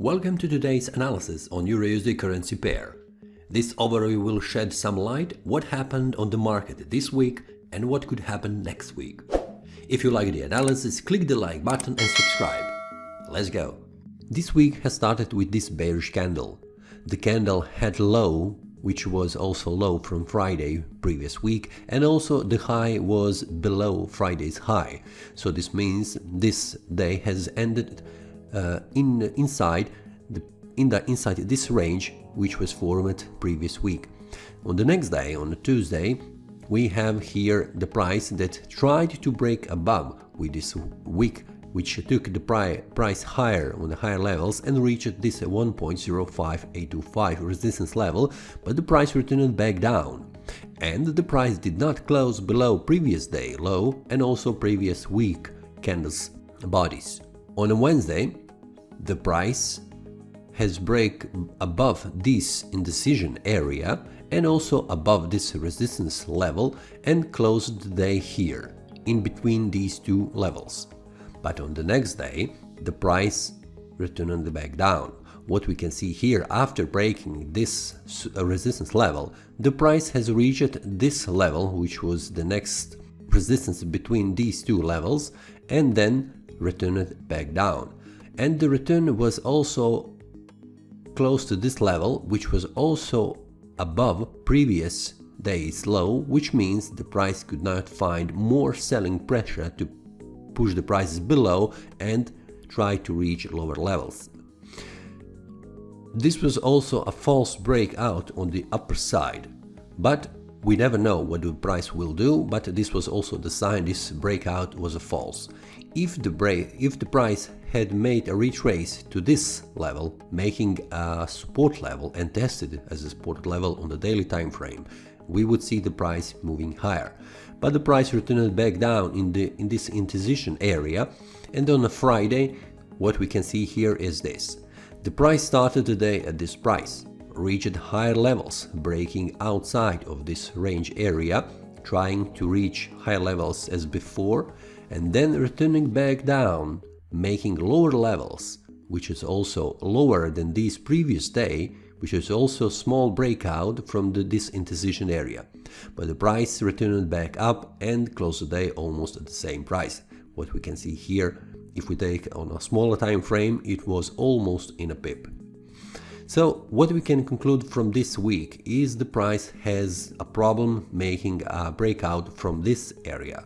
Welcome to today's analysis on EURUSD currency pair. This overview will shed some light what happened on the market this week and what could happen next week. If you like the analysis, click the like button and subscribe. Let's go. This week has started with this bearish candle. The candle had low, which was also low from Friday previous week, and also the high was below Friday's high. So this means this day has ended inside this range which was formed previous week. On the next day, on Tuesday, we have here the price that tried to break above with this wick, which took the price higher on the higher levels and reached this 1.05825 resistance level, but the price returned back down. And the price did not close below previous day low and also previous week candles bodies. On a Wednesday, the price has break above this indecision area and also above this resistance level and closed the day here, in between these two levels. But on the next day, the price returned back down. What we can see here, after breaking this resistance level, the price has reached this level, which was the next resistance between these two levels, and then returned back down. And the return was also close to this level, which was also above previous day's low, which means the price could not find more selling pressure to push the prices below and try to reach lower levels. This was also a false breakout on the upper side, but we never know what the price will do, but this was also the sign this breakout was a false. If the price had made a retrace to this level, making a support level and tested as a support level on the daily time frame, we would see the price moving higher. But the price returned back down in this indecision area, and on a Friday, what we can see here is this. The price started the day at this price, reached higher levels, breaking outside of this range area, trying to reach higher levels as before, and then returning back down, making lower levels, which is also lower than this previous day, which is also a small breakout from this indecision area. But the price returned back up and closed the day almost at the same price. What we can see here, if we take on a smaller time frame, it was almost in a pip. So what we can conclude from this week is the price has a problem making a breakout from this area.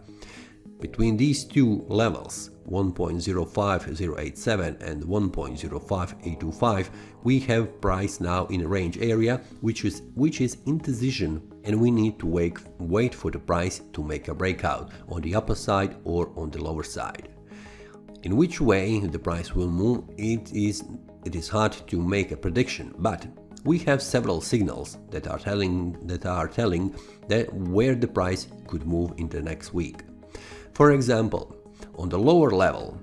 Between these two levels, 1.05087 and 1.05825, we have price now in a range area which is indecision, and we need to wait for the price to make a breakout on the upper side or on the lower side. In which way the price will move, it is hard to make a prediction, but we have several signals that are telling that where the price could move in the next week. For example, on the lower level,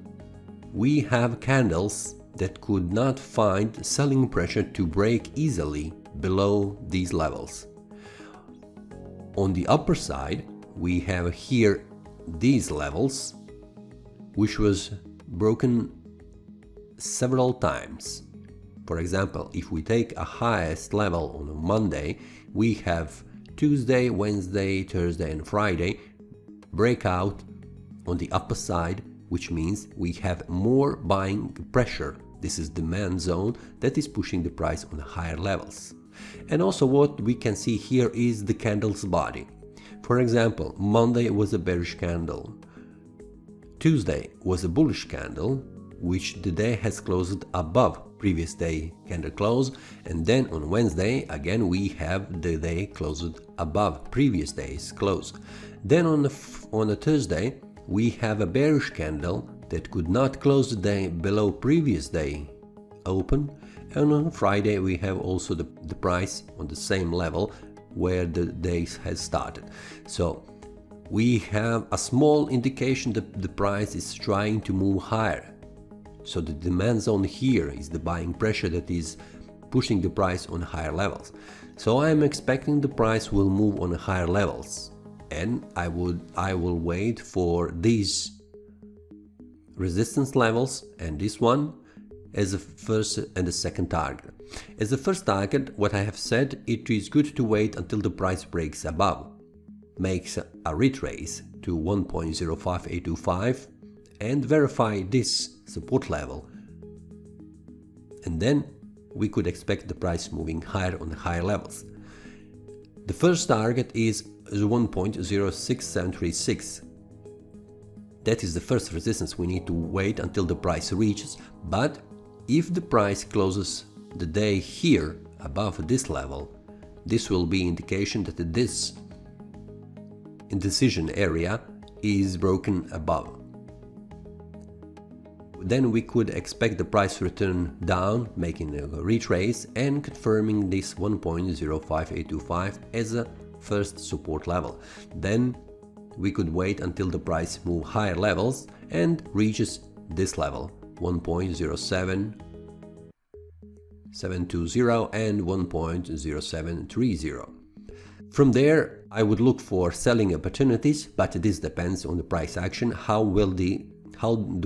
we have candles that could not find selling pressure to break easily below these levels. On the upper side, we have here these levels, which was broken several times. For example, if we take a highest level on a Monday, we have Tuesday, Wednesday, Thursday and Friday breakout on the upper side, which means we have more buying pressure. This is demand zone that is pushing the price on higher levels. And also what we can see here is the candle's body. For example, Monday was a bearish candle. Tuesday was a bullish candle, which the day has closed above previous day candle close, and then on Wednesday again we have the day closed above previous day's close. Then on a Thursday we have a bearish candle that could not close the day below previous day open, and on Friday we have also the price on the same level where the day has started. So we have a small indication that the price is trying to move higher. So the demand zone here is the buying pressure that is pushing the price on higher levels. So I am expecting the price will move on higher levels, and I will wait for these resistance levels and this one as the first and the second target. As the first target, what I have said, it is good to wait until the price breaks above, makes a retrace to 1.05825 and verify this support level. And then we could expect the price moving higher on the higher levels. The first target is 1.06736. That is the first resistance we need to wait until the price reaches, but if the price closes the day here above this level, this will be indication that this indecision area is broken above. Then we could expect the price to return down, making a retrace and confirming this 1.05825 as a first support level. Then we could wait until the price moves higher levels and reaches this level, 1.07720 and 1.0730. From there, I would look for selling opportunities, but this depends on the price action, how the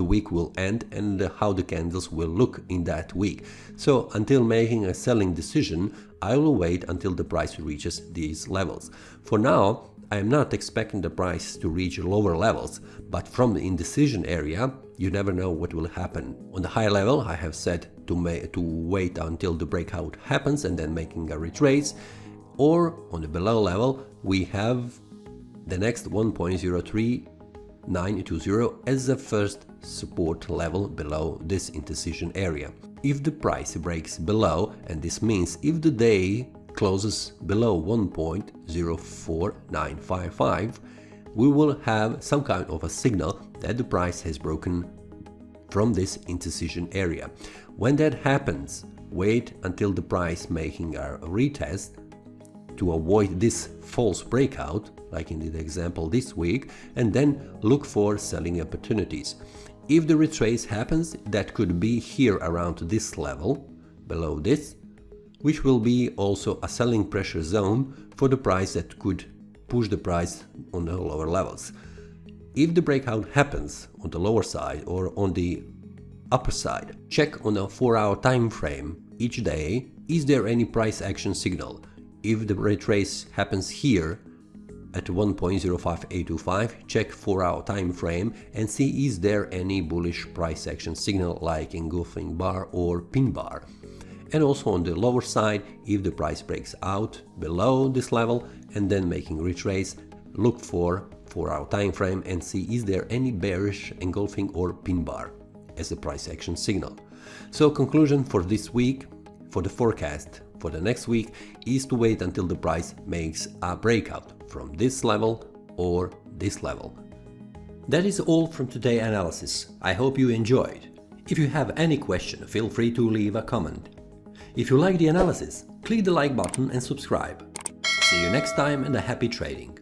week will end and how the candles will look in that week. So until making a selling decision, I will wait until the price reaches these levels. For now, I am not expecting the price to reach lower levels, but from the indecision area, you never know what will happen. On the high level, I have said to wait until the breakout happens and then making a retrace, or on the below level, we have the next 1.03920 as the first support level below this indecision area. If the price breaks below, and this means if the day closes below 1.04955, we will have some kind of a signal that the price has broken from this indecision area. When that happens, wait until the price making a retest to avoid this false breakout, like in the example this week, and then look for selling opportunities. If the retrace happens, that could be here around this level, below this, which will be also a selling pressure zone for the price that could push the price on the lower levels. If the breakout happens on the lower side or on the upper side, check on a 4-hour time frame each day, is there any price action signal? If the retrace happens here at 1.05825, check 4-hour time frame and see is there any bullish price action signal like engulfing bar or pin bar. And also on the lower side, if the price breaks out below this level and then making retrace, look for 4-hour time frame and see is there any bearish engulfing or pin bar as a price action signal. So conclusion for this week, for the forecast for the next week, is to wait until the price makes a breakout from this level or this level. That is all from today's analysis. I hope you enjoyed. If you have any question, feel free to leave a comment. If you like the analysis, click the like button and subscribe. See you next time and a happy trading!